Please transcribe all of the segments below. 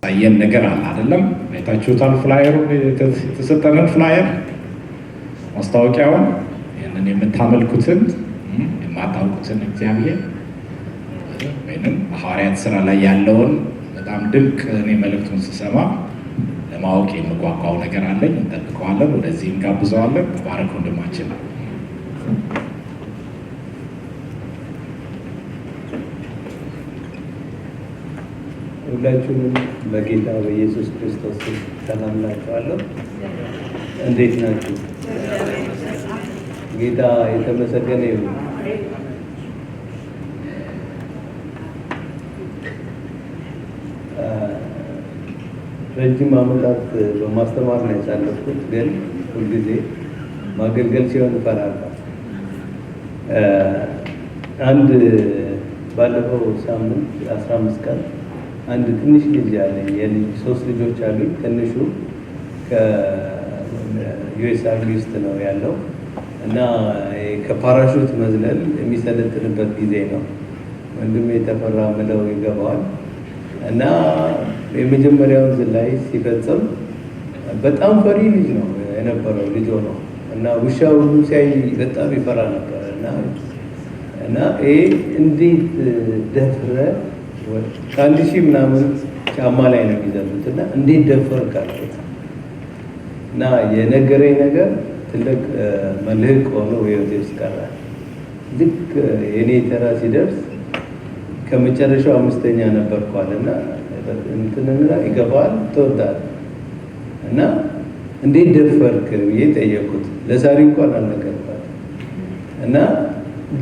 አየን ነገር አለ አይደለም? አይታችሁታል። ፍላየሩ የተሰጠንን ፍላየር ማስታወቂያውን ያንን የምታመልኩትን የማታውቁትን እግዚአብሔር ወይንም ሐዋርያት ሥራ ላይ ያለውን በጣም ድንቅ እኔ መልእክቱን ስሰማ ለማወቅ የምጓጓው ነገር አለኝ። እንጠብቀዋለን፣ ወደዚህ እንጋብዘዋለን። ተባረክ ወንድማችን። ሁላችሁንም በጌታ በኢየሱስ ክርስቶስ ሰላም እላችኋለሁ። እንዴት ናችሁ? ጌታ የተመሰገነ ይሁን። ረጅም ዓመታት በማስተማር ነው ያሳለፍኩት፣ ግን ሁልጊዜ ማገልገል ሲሆን እፈራለሁ። አንድ ባለፈው ሳምንት 15 ቀን አንድ ትንሽ ልጅ አለኝ። የልጅ 3 ልጆች አሉኝ። ትንሹ ከዩኤስ አርሚ ውስጥ ነው ያለው እና ከፓራሹት መዝለል የሚሰለጥንበት ጊዜ ነው። ወንድሜ የተፈራ ምለው ይገባዋል እና የመጀመሪያውን ዝላይ ሲፈጽም በጣም ፈሪ ልጅ ነው የነበረው ልጅ ሆኖ እና ውሻ ሁሉ ሲያይ በጣም ይፈራ ነበር እና እንዴት ደፍረ ከ1000 ምናምን ጫማ ላይ ነው የሚዘሉት እና እንዴት ደፈርክ አልኩት እና የነገረኝ ነገር ትልቅ መልህቅ ሆኖ ህይወቴ ውስጥ ቀረ። ልክ የኔ ተራ ሲደርስ ከመጨረሻው 5ኛ ነበርኳል እና እንትንና ይገባል ተወዳል እና እንዴት ደፈርክ ብዬ ጠየቁት። ለሳሪ እንኳን አልነገርኳት እና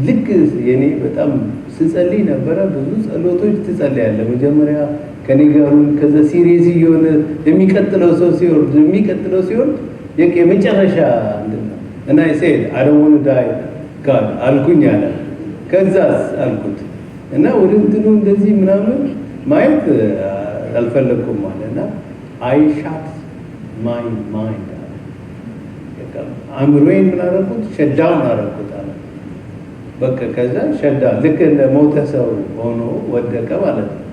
ልክ የኔ በጣም ስጸልይ ነበረ። ብዙ ጸሎቶች ትጸልያለህ መጀመሪያ ከኔ ጋር ከዛ ሲሪየስ የሆነ የሚቀጥለው ሲሆን የመጨረሻ እና ይሰድ I don't want to die God አልኩኝ አለ። ከዛስ አልኩት እና ወደ እንትኑ እንደዚህ ምናምን ማየት አልፈለኩም አለና I shut my mind አምሮዬን ምን አደረኩት? ሸዳውን አደረኩት አለ። በቃ ከዛ ሸዳ ልክ እንደ ሞተ ሰው ሆኖ ወደቀ ማለት ነው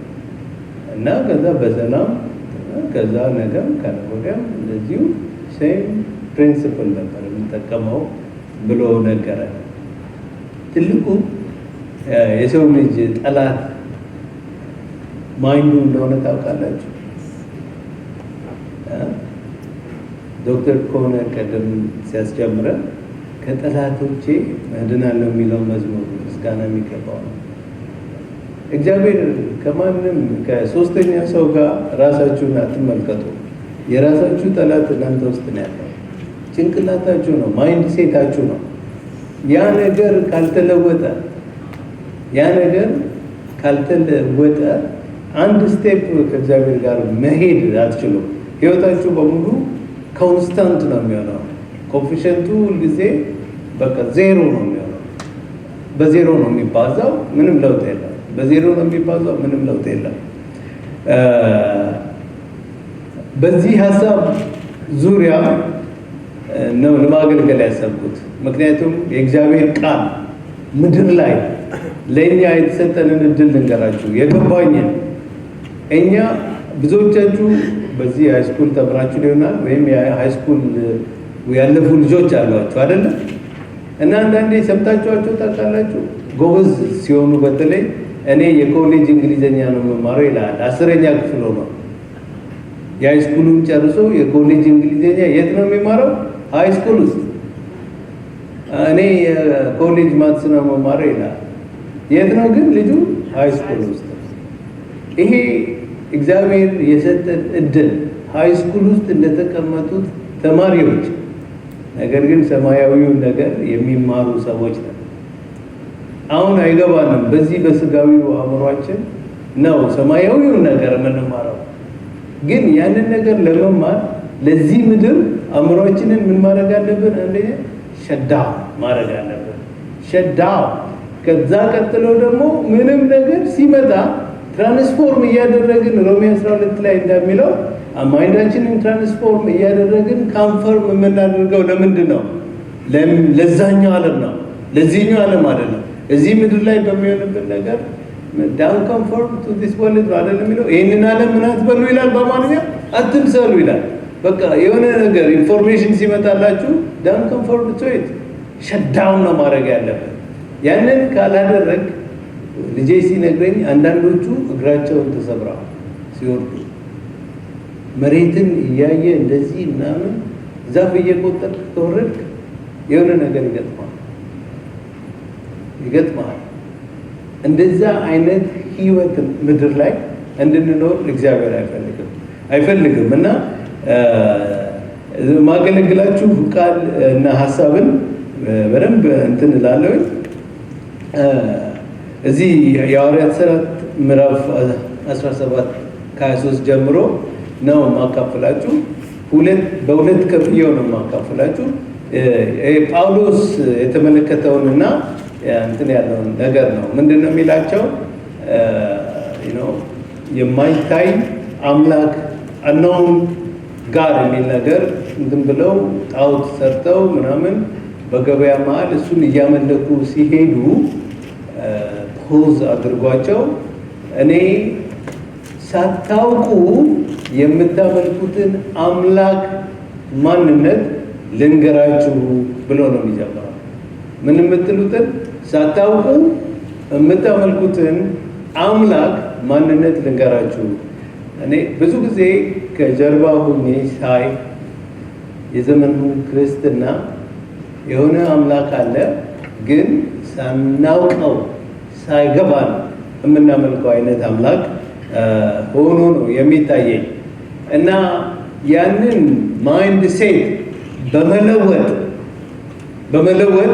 እና ከዛ በሰላም ከዛ ነገም ከነገም እንደዚሁ ሴም ፕሪንሲፕል ነበር የምንጠቀመው ብሎ ነገረ። ትልቁ የሰው ልጅ ጠላት ማይንዱ እንደሆነ ታውቃላችሁ። ዶክተር ከሆነ ቀደም ሲያስጀምረን ከጠላቶቼ እድናለሁ የሚለው መዝሙር ምስጋና የሚገባው ነው። እግዚአብሔር ከማንም ከሶስተኛ ሰው ጋር ራሳችሁን አትመልከቱ። የራሳችሁ ጠላት እናንተ ውስጥ ነው ያለው። ጭንቅላታችሁ ነው፣ ማይንድ ሴታችሁ ነው። ያ ነገር ካልተለወጠ አንድ ስቴፕ ከእግዚአብሔር ጋር መሄድ አትችሉም። ህይወታችሁ በሙሉ ኮንስታንት ነው የሚሆነው። ኮፊሸንቱ ሁልጊዜ በቃ ዜሮ ነው የሚሆነው። በዜሮ ነው የሚባዛው፣ ምንም ለውጥ የለም። በዜሮ ነው የሚባዛው፣ ምንም ለውጥ የለም። በዚህ ሀሳብ ዙሪያ ነው ለማገልገል ያሰብኩት። ምክንያቱም የእግዚአብሔር ቃል ምድር ላይ ለእኛ የተሰጠንን እድል ልንገራችሁ። የገባኝን እኛ ብዙዎቻችሁ በዚህ ሃይስኩል ተምራችሁ ሊሆናል ወይም የሃይስኩል ያለፉ ልጆች አሏችሁ አይደለ? እና አንዳንዴ ሰምታችኋቸው ታውቃላችሁ። ጎበዝ ሲሆኑ በተለይ እኔ የኮሌጅ እንግሊዘኛ ነው መማረው ይላል። 10ኛ ክፍል ነው የሃይስኩሉን ጨርሶ የኮሌጅ እንግሊዘኛ የት ነው የሚማረው? ሃይስኩል ውስጥ እኔ ኮሌጅ ማትስ ነው መማረው ይላል። የት ነው ግን ልጁ? ሃይ ስኩል ውስጥ። ይሄ እግዚአብሔር የሰጠን እድል ሃይ ስኩል ውስጥ እንደተቀመጡት ተማሪዎች፣ ነገር ግን ሰማያዊውን ነገር የሚማሩ ሰዎች ነው። አሁን አይገባንም። በዚህ በስጋዊው አእምሯችን ነው ሰማያዊውን ነገር የምንማረው። ግን ያንን ነገር ለመማር ለዚህ ምድር አእምሯችንን ምን ማድረግ አለብን? አንደኛ ሸዳው ማድረግ አለብን። ሸዳው። ከዛ ቀጥሎ ደግሞ ምንም ነገር ሲመጣ ትራንስፎርም እያደረግን ሮሜ 12 ላይ እንደሚለው ማይንዳችንን ትራንስፎርም እያደረግን ካንፈርም የምናደርገው ለምንድን ነው? ለዛኛው ዓለም ነው፣ ለዚህኛው ዓለም አይደለም። እዚህ ምድር ላይ በሚሆንብን ነገር ዳውን ኮንፎርም ቱ ዲስ ወርልድ ነው አይደለም የሚለው። ይህንን ዓለም ምን አትበሉ ይላል በአማርኛ፣ አትምሰሉ ይላል። በቃ የሆነ ነገር ኢንፎርሜሽን ሲመጣላችሁ ዳውን ኮንፎርም ቱ ኢት፣ ሸዳውን ነው ማድረግ ያለበት። ያንን ካላደረግ ልጄ ሲነግረኝ አንዳንዶቹ እግራቸውን ተሰብረዋል ሲወርዱ፣ መሬትን እያየ እንደዚህ ምናምን ዛፍ እየቆጠርክ ከወረድክ የሆነ ነገር ይገጥማል። እንደዛ አይነት ህይወት ምድር ላይ እንድንኖር እግዚአብሔር አይፈልግም። እና ማገለግላችሁ ቃል እና ሀሳብን በደንብ እንትን እላለሁ። እዚህ የሐዋርያት ሥራ ምዕራፍ 17 ከ23 ጀምሮ ነው ማካፈላችሁ። በሁለት ከፍዬው ነው ማካፈላችሁ። ጳውሎስ የተመለከተውንና እንትን ያለውን ነገር ነው። ምንድን ነው የሚላቸው? የማይታይ አምላክ አናውን ጋር የሚል ነገር እንትን ብለው ጣዖት ሰርተው ምናምን በገበያ መሀል እሱን እያመለኩ ሲሄዱ ፖዝ አድርጓቸው እኔ ሳታውቁ የምታመልኩትን አምላክ ማንነት ልንገራችሁ ብሎ ነው የሚጀምረው። ምን የምትሉትን? ሳታውቁ የምታመልኩትን አምላክ ማንነት ልንገራችሁ። እኔ ብዙ ጊዜ ከጀርባ ሆኜ ሳይ የዘመኑ ክርስትና የሆነ አምላክ አለ፣ ግን ሳናውቀው ሳይገባን የምናመልከው አይነት አምላክ ሆኖ ነው የሚታየኝ። እና ያንን ማይንድ ሴት በመለወጥ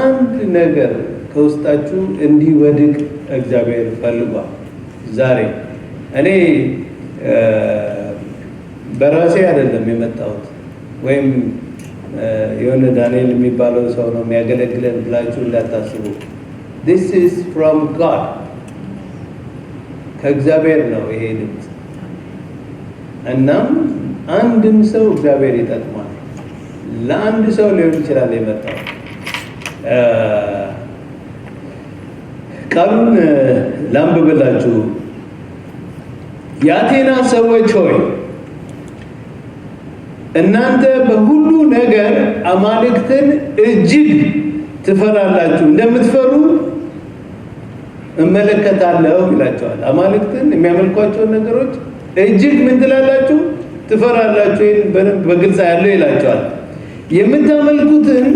አንድ ነገር ከውስጣችሁ እንዲወድቅ እግዚአብሔር ፈልጓል። ዛሬ እኔ በራሴ አይደለም የመጣሁት፣ ወይም የሆነ ዳንኤል የሚባለው ሰው ነው የሚያገለግለን ብላችሁ እንዳታስቡ። This is from God። ከእግዚአብሔር ነው ይሄ ድምፅ። እናም አንድም ሰው እግዚአብሔር ይጠቅማል። ለአንድ ሰው ሊሆን ይችላል የመጣው። ቃሉን ላንብብላችሁ። የአቴና ሰዎች ሆይ እናንተ በሁሉ ነገር አማልክትን እጅግ ትፈራላችሁ፣ እንደምትፈሩ እመለከታለሁ ይላቸዋል። አማልክትን የሚያመልኳቸውን ነገሮች እጅግ ምን ትላላችሁ? ትፈራላችሁ። ይህን በደንብ በግልጽ ያለው ይላቸዋል። የምታመልኩትን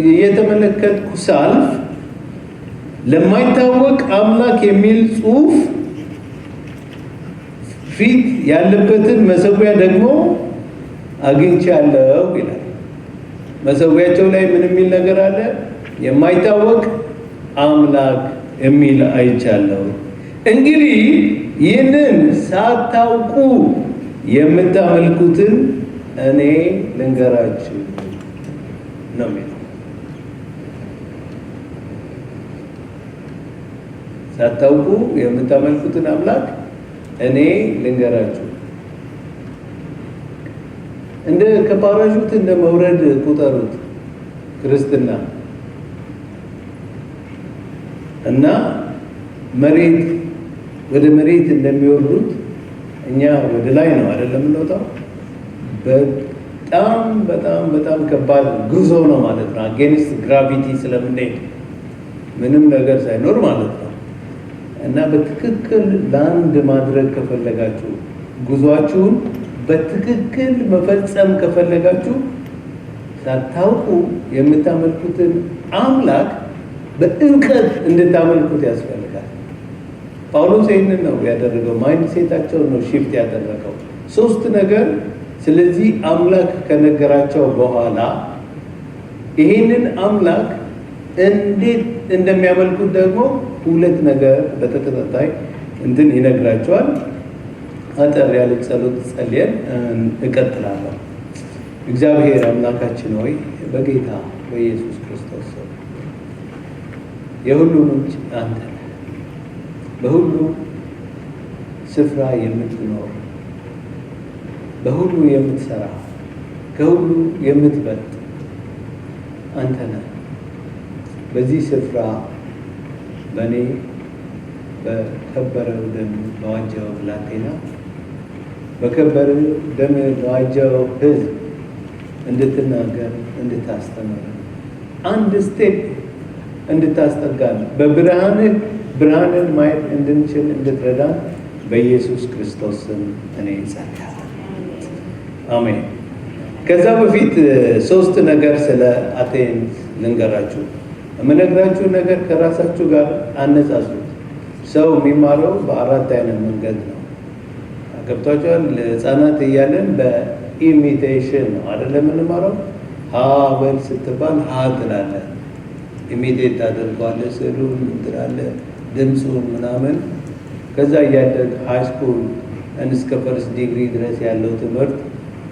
እየተመለከትኩ ሳልፍ ለማይታወቅ አምላክ የሚል ጽሑፍ ፊት ያለበትን መሰዊያ ደግሞ አግኝቻለሁ ይላል። መሰዊያቸው ላይ ምን የሚል ነገር አለ? የማይታወቅ አምላክ የሚል አይቻለሁ። እንግዲህ ይህንን ሳታውቁ የምታመልኩትን እኔ ልንገራችሁ ነው የሚለው። ሳታውቁ የምታመልኩትን አምላክ እኔ ልንገራችሁ። እንደ ከፓራሹት እንደ መውረድ ቁጠሩት ክርስትና። እና ወደ መሬት እንደሚወርዱት እኛ ወደ ላይ ነው አይደለም የምንወጣው። በጣም በጣም በጣም ከባድ ጉዞ ነው ማለት ነው። አጌንስት ግራቪቲ ስለምንሄድ ምንም ነገር ሳይኖር ማለት ነው። እና በትክክል ላንድ ማድረግ ከፈለጋችሁ፣ ጉዟችሁን በትክክል መፈጸም ከፈለጋችሁ ሳታውቁ የምታመልኩትን አምላክ በእውቀት እንድታመልኩት ያስፈልጋል። ጳውሎስ ይህንን ነው ያደረገው። ማይንድ ሴታቸውን ነው ሺፍት ያደረገው። 3 ነገር ስለዚህ አምላክ ከነገራቸው በኋላ ይህንን አምላክ እንዴት እንደሚያመልኩት ደግሞ 2 ነገር በተከታታይ ይነግራቸዋል። አጠር ያለ ጸሎት ጸልየን እቀጥላለሁ። እግዚአብሔር አምላካችን ሆይ በጌታ በኢየሱስ ክርስቶስ ስም የሁሉ ምንጭ አንተ ነህ። በሁሉ ስፍራ የምትኖር፣ በሁሉ የምትሰራ፣ ከሁሉ የምትበልጥ አንተ ነህ። በዚህ ስፍራ በእኔ በከበረው ደም በዋጀው ብላቴና በከበረው ደም በዋጀው ሕዝብ እንድትናገር እንድታስተምር አንድ ስቴፕ እንድታስጠጋን በብርሃንህ ብርሃንን ማየት እንድንችል እንድትረዳን በኢየሱስ ክርስቶስ ስም እኔ ጸልያለሁ። አሜን። ከዛ በፊት 3 ነገር ስለ አቴንስ ልንገራችሁ። የምነግራችሁ ነገር ከራሳችሁ ጋር አነጻጹት። ሰው የሚማረው በ4 አይነት መንገድ ነው። ገብቷችኋል? ለህፃናት እያለን በኢሚቴሽን ነው አይደለም የምንማረው። ሀ በል ስትባል ሀ ትላለህ፣ ኢሚቴት ታደርገዋለህ፣ ስዕሉን ትላለህ፣ ድምፁን ምናምን። ከዛ እያደግ ሃይ ስኩል እስከ ፈርስት ዲግሪ ድረስ ያለው ትምህርት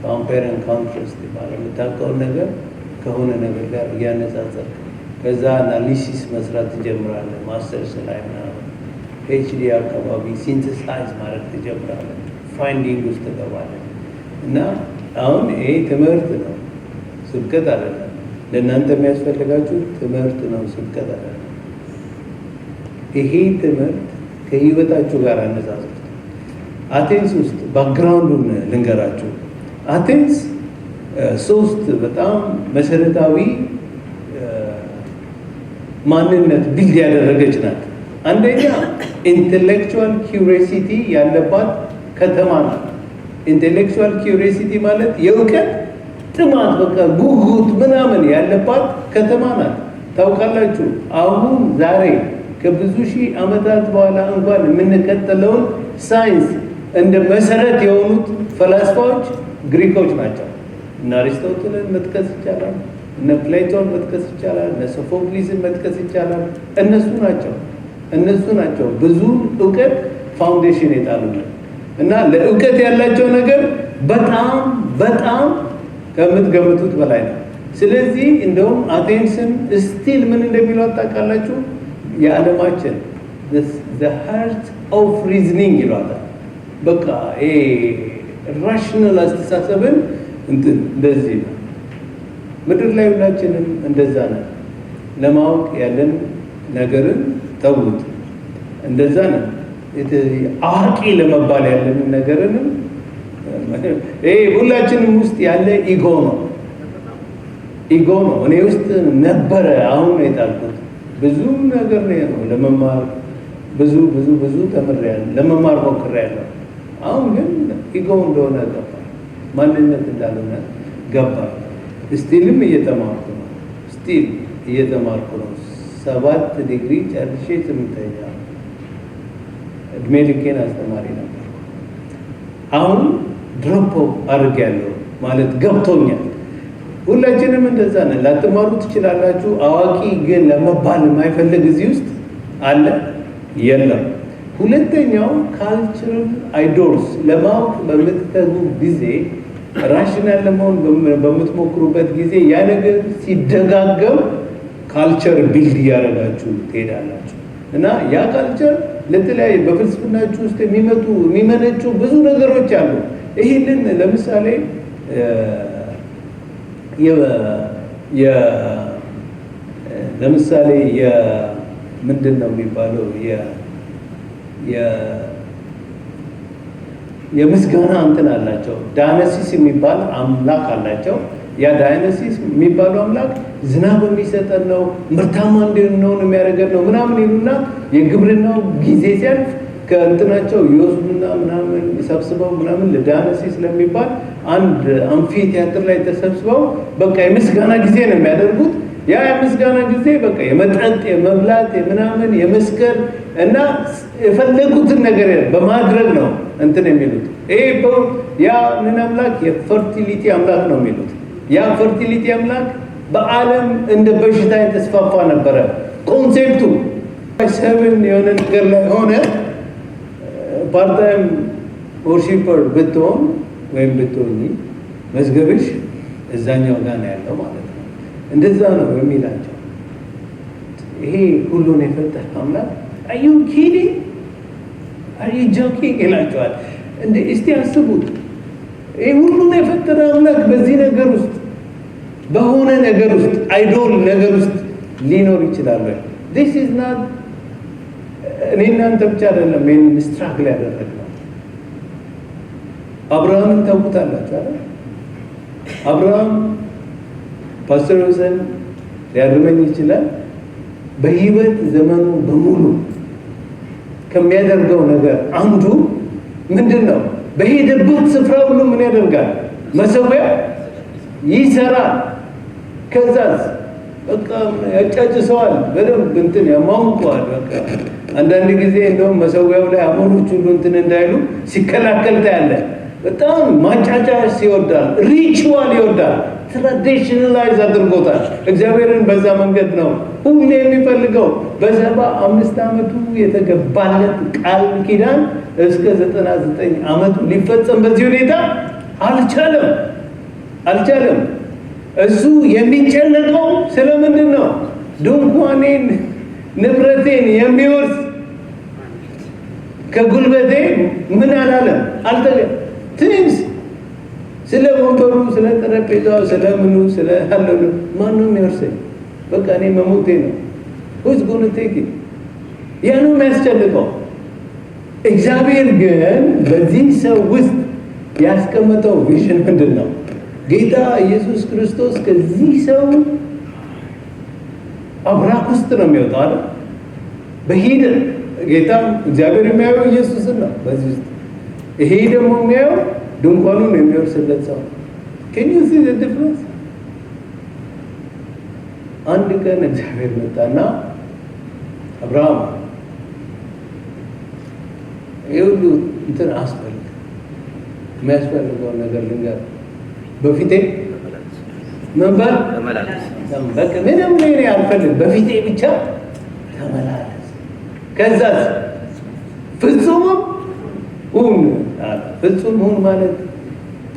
ኮምፔር ኤንድ ኮንትራስት ይባላል። የምታውቀውን ነገር ከሆነ ነገር ጋር እያነጻጸርክ ከዛ አናሊሲስ መስራት ትጀምራለህ። ማስተርስ ላይ ምናምን ፒኤችዲ አካባቢ ሲንተሳይዝ ማድረግ ትጀምራለህ። ፋይንዲንግ ውስጥ ትገባለህ። እና አሁን ይሄ ትምህርት ነው፣ ስብከት አይደለም። ለእናንተ የሚያስፈልጋችሁ ትምህርት ነው፣ ስብከት አይደለም። ይሄ ትምህርት ከህይወታችሁ ጋር አነጻጽሩት። አቴንስ ውስጥ ባክግራውንዱን ልንገራችሁ። አቴንስ 3 በጣም መሰረታዊ ማንነት ቢልድ ያደረገች ናት። አንደኛ ኢንቴሌክቹዋል ኪዩሪዮሲቲ ያለባት ከተማ ናት። ኢንቴሌክቹዋል ኪዩሪዮሲቲ ማለት የእውቀት ጥማት፣ በቃ ጉጉት ምናምን ያለባት ከተማ ናት። ታውቃላችሁ አሁን ዛሬ ከብዙ ሺህ ዓመታት በኋላ እንኳን የምንከተለውን ሳይንስ እንደ መሰረት የሆኑት ፈላስፋዎች ግሪኮች ናቸው። እነ አሪስቶትልን መጥቀስ ይቻላል፣ እነ ፕሌቶን መጥቀስ ይቻላል፣ እነ ሶፎክሊስን መጥቀስ ይቻላል። እነሱ ናቸው ብዙ እውቀት ፋውንዴሽን የጣሉልን እና ለእውቀት ያላቸው ነገር በጣም በጣም ከምትገምቱት በላይ ነው። ስለዚህ እንደውም አቴንስን ስቲል ምን እንደሚለው ታውቃላችሁ? የዓለማችን the heart of reasoning ይሏታል። በቃ ራሽናል አስተሳሰብን እንደዚህ ነው። ምድር ላይ ሁላችንም እንደዛ ነው። ለማወቅ ያለን ነገርን ተውት፣ እንደዛ ነው። አዋቂ ለመባል ያለን ነገርንም ሁላችንም ውስጥ ያለ ኢጎ ነው። እኔ ውስጥ ነበረ፣ አሁን ነው የጣልኩት። ብዙ ነገር ነው ለመማር ብዙ ተምሬያለሁ፣ ለመማር ሞክሬያለሁ። አሁን ግን ኢጎ እንደሆነ ገባኝ፣ ማንነት እንዳልሆነ ገባኝ። ስቲልም እየተማርኩ ነው። 7 ዲግሪ ጨርሼ 8ኛ እድሜ ልኬን አስተማሪ ነበር። አሁን ድሮፕ አድርጌያለሁ ማለት ገብቶኛል። ሁላችንም እንደዛ ነን። ላትማሩ ትችላላችሁ። አዋቂ ግን ለመባል የማይፈልግ እዚህ ውስጥ አለ የለም? ሁለተኛው ካልቸራል አይዶልስ ለማወቅ በምትተጉ ጊዜ፣ ራሽናል ለመሆን በምትሞክሩበት ጊዜ ያ ነገር ሲደጋገም ካልቸር ቢልድ እያደረጋችሁ ትሄዳላችሁ እና ያ ካልቸር ለተለያየ በፍልስፍናችሁ ውስጥ የሚመነጩ ብዙ ነገሮች አሉ። ይህንን ለምሳሌ ምንድን ነው የሚባለው የምስጋና እንትን አላቸው። ዳይነሲስ የሚባል አምላክ አላቸው። ያ ዳይነሲስ የሚባለው አምላክ ዝናብ የሚሰጠን ነው፣ ምርታማ እንድንሆን የሚያደርገን ነው ምናምን ይሉና የግብርናው ጊዜ ሲያልፍ ከእንትናቸው ይወስዱና ምናምን ሰብስበው ምናምን ለዳይነሲስ ስለሚባል አንድ አምፊ ቲያትር ላይ ተሰብስበው በቃ የምስጋና ጊዜ ነው የሚያደርጉት። ያ የምስጋና ጊዜ በቃ የመጠጥ የመብላት የምናምን የመስከር እና የፈለጉትን ነገር በማድረግ ነው እንትን የሚሉት። ይሄ ያ ምን አምላክ የፈርቲሊቲ አምላክ ነው የሚሉት። ያ ፈርቲሊቲ አምላክ በዓለም እንደ በሽታ የተስፋፋ ነበረ ኮንሴፕቱ። ሰብን የሆነ ነገር ላይ ሆነ ፓርታይም ወርሺፐር ብትሆን ወይም ብትሆኚ መዝገብሽ እዛኛው ጋር ነው ያለው ማለት ነው። እንደዛ ነው የሚላቸው። ይሄ ሁሉን የፈጠረ አምላክ አዩ ኪዲ አዩ ጆኪንግ ይላቸዋል። እንደ እስቲ አስቡት፣ ይሄ ሁሉን የፈጠረ አምላክ በዚህ ነገር ውስጥ በሆነ ነገር ውስጥ አይዶል ነገር ውስጥ ሊኖር ይችላል ወይ? this is not እኔ እናንተ ብቻ አይደለም ይሄንን ስትራግል ያደረግነው። አብርሃምን ታውቁታላችሁ አይደል? አብርሃም ፓስተር ወሰን ሊያርመኝ ይችላል። በህይወት ዘመኑ በሙሉ ከሚያደርገው ነገር አንዱ ምንድን ነው? በሄደበት ስፍራ ሁሉ ምን ያደርጋል? መሰዊያ ይሰራል። ከዛስ በቃ ያጫጭሰዋል፣ በደንብ እንትን ያሟሙቀዋል። በቃ አንዳንድ ጊዜ እንደውም መሰዊያው ላይ አሞሮች ሁሉ እንትን እንዳይሉ ሲከላከል ታያለህ። በጣም ማጫጫስ ይወዳል፣ ሪቹዋል ይወዳል፣ ትራዲሽናላይዝ አድርጎታል። እግዚአብሔርን በዛ መንገድ ነው ሁሌ የሚፈልገው። በ75 ዓመቱ የተገባለት ቃል ኪዳን እስከ 99 ዓመቱ ሊፈጸም በዚህ ሁኔታ አልቻለም። እሱ የሚጨነቀው ስለምንድን ነው? ድንኳኔን ንብረቴን የሚወርስ ከጉልበቴ ምን አላለም ትንሽ ስለ ወንበሩ፣ ስለ ጠረጴዛው፣ ስለ ምኑ፣ ስለ አለሉ ማነው የሚወርሰኝ? በቃ እኔ መሞቴ ነው። who's going to take it? ያ ነው የሚያስጨንቀው። እግዚአብሔር ግን በዚህ ሰው ውስጥ ያስቀመጠው ቪዥን ምንድን ነው? ጌታ ኢየሱስ ክርስቶስ ከዚህ ሰው አብራክ ውስጥ ነው የሚወጣው አይደል? በሂድ ጌታ እግዚአብሔር የሚያየው ኢየሱስን ነው በዚህ ውስጥ። ይሄ ደግሞ የሚያየው ድንኳኑን የሚወርስለት ሰው። can you see the difference? አንድ ቀን እግዚአብሔር መጣና አብርሃም ይሁሉ እንትን አስፈልግ የሚያስፈልገው ነገር ልንገር፣ በፊቴ መንበር በቃ ምንም ነገር አልፈልግ፣ በፊቴ ብቻ ተመላለስ። ከዛስ ፍጹም ሁን። ፍጹም ሁን ማለት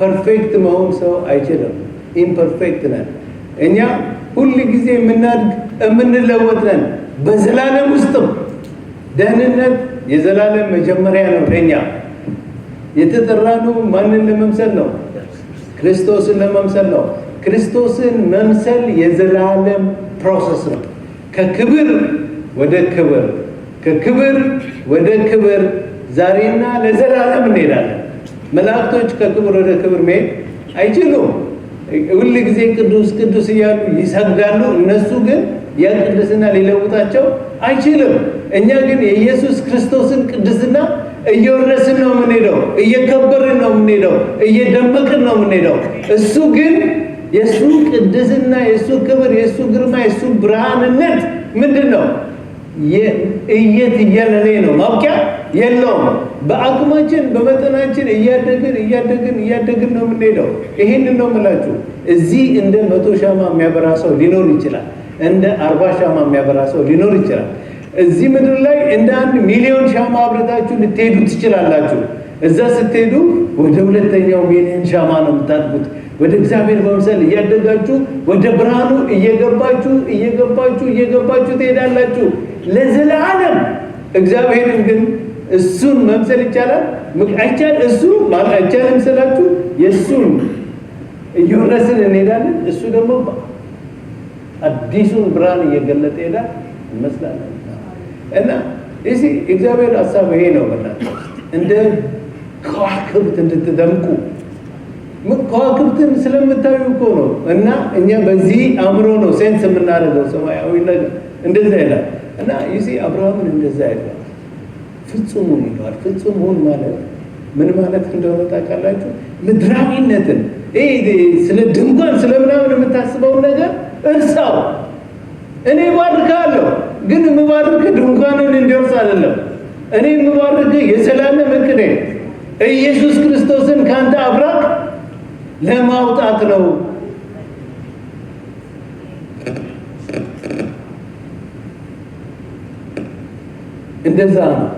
ፐርፌክት መሆን ሰው አይችልም። ኢምፐርፌክት ነን እኛ። ሁል ጊዜ የምናድግ የምንለወጥ ነን። በዘላለም ውስጥም ደህንነት የዘላለም መጀመሪያ ነው። ለኛ የተጠራነው ማንን ለመምሰል ነው? ክርስቶስን ለመምሰል ነው። ክርስቶስን መምሰል የዘላለም ፕሮሰስ ነው። ከክብር ወደ ክብር፣ ከክብር ወደ ክብር ዛሬና ለዘላለም እንሄዳለን። መላእክቶች ከክብር ወደ ክብር መሄድ አይችሉም። ሁል ጊዜ ቅዱስ ቅዱስ እያሉ ይሰግዳሉ። እነሱ ግን ያ ቅድስና ሊለውጣቸው አይችልም። እኛ ግን የኢየሱስ ክርስቶስን ቅድስና እየወረስን ነው የምንሄደው፣ እየከበርን ነው የምንሄደው፣ እየደመቅን ነው የምንሄደው። እሱ ግን የእሱ ቅድስና፣ የእሱ ክብር፣ የእሱ ግርማ፣ የእሱ ብርሃንነት ምንድን ነው? እየትየለሌ ነው፣ ማብቂያ የለውም። በአቅማችን በመጠናችን እያደግን ነው የምንሄደው። ይሄንን ነው የምላችሁ። እዚህ እንደ 100 ሻማ የሚያበራ ሰው ሊኖር ይችላል። እንደ 40 ሻማ የሚያበራ ሰው ሊኖር ይችላል። እዚህ ምድር ላይ እንደ 1 ሚሊዮን ሻማ አብረታችሁ ልትሄዱ ትችላላችሁ። እዛ ስትሄዱ ወደ 2ኛው ሚሊዮን ሻማ ነው የምታጥቡት። ወደ እግዚአብሔር መምሰል እያደጋችሁ ወደ ብርሃኑ እየገባችሁ ትሄዳላችሁ ለዘላለም። እግዚአብሔርን ግን እሱን መምሰል ይቻላል? እሱ ማለት አይቻልም ስላችሁ የእሱን እየወረስን እንሄዳለን። እሱ ደግሞ አዲሱን ብርሃን እየገለጠ ይሄዳል እንመስላለን። እና እዚህ እግዚአብሔር ሀሳብ ይሄ ነው። በእናንተ እንደ ከዋክብት እንድትደምቁ ከዋክብትን ስለምታዩ እኮ ነው። እና እኛ በዚህ አእምሮ ነው ሴንስ የምናደርገው ሰማያዊ ነገር እንደዛ ይላል። እና ይሄ አብርሃምን እንደዛ ይላል። ፍጹሙን ይለዋል። ፍጹሙን ማለት ምን ማለት እንደሆነ ታውቃላችሁ? ምድራዊነትን ስለ ድንኳን ስለ ምናምን የምታስበውን ነገር እርሳው። እኔ እባርካለሁ፣ ግን የምባርክ ድንኳንን እንዲወርስ አይደለም። እኔ የምባርክ የዘላለም እቅዴ ኢየሱስ ክርስቶስን ከአንተ አብራክ ለማውጣት ነው። እንደዛ ነው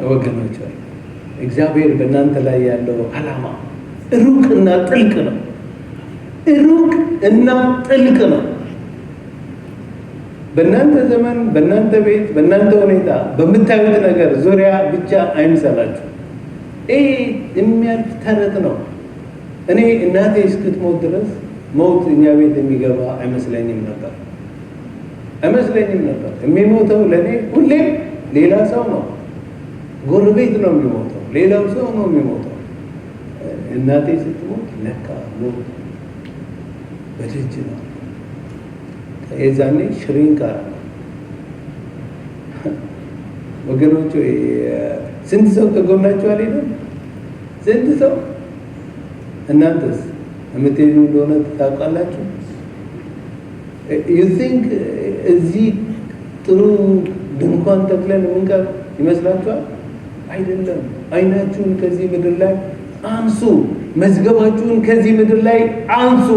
ወገኖች። እግዚአብሔር በእናንተ ላይ ያለው ዓላማ ሩቅና ጥልቅ ነው። ሩቅ እና ጥልቅ ነው። በእናንተ ዘመን፣ በእናንተ ቤት፣ በእናንተ ሁኔታ፣ በምታዩት ነገር ዙሪያ ብቻ አይምሰላችሁ። ይሄ የሚያልፍ ተረት ነው። እኔ እናቴ እስክትሞት ድረስ ሞት እኛ ቤት የሚገባ አይመስለኝም ነበር። የሚሞተው ለእኔ ሁሌም ሌላ ሰው ነው። ጎረቤት ነው የሚሞተው፣ ሌላው ሰው ነው የሚሞተው። እናቴ ስትሞት ለካ ሞት በደጅ ነው። የዛኔ ሽሪንክ አለ። ወገኖቹ ስንት ሰው ከጎናችሁ አልሄደም? ስንት ሰው? እናንተስ የምትሄዱ እንደሆነ ታውቃላችሁ? ዩ ቲንክ እዚህ ጥሩ ድንኳን ተክለን የምንቀር ይመስላችኋል? አይደለም። አይናችሁን ከዚህ ምድር ላይ አንሱ። መዝገባችሁን ከዚህ ምድር ላይ አንሱ።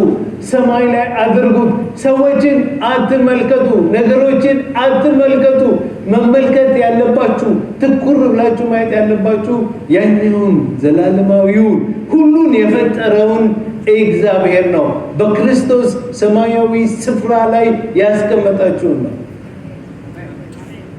ሰማይ ላይ አድርጉት። ሰዎችን አትመልከቱ፣ ነገሮችን አትመልከቱ። መመልከት ያለባችሁ፣ ትኩር ብላችሁ ማየት ያለባችሁ ያንኑን ዘላለማዊውን ሁሉን የፈጠረውን እግዚአብሔር ነው። በክርስቶስ ሰማያዊ ስፍራ ላይ ያስቀመጣችሁን ነው።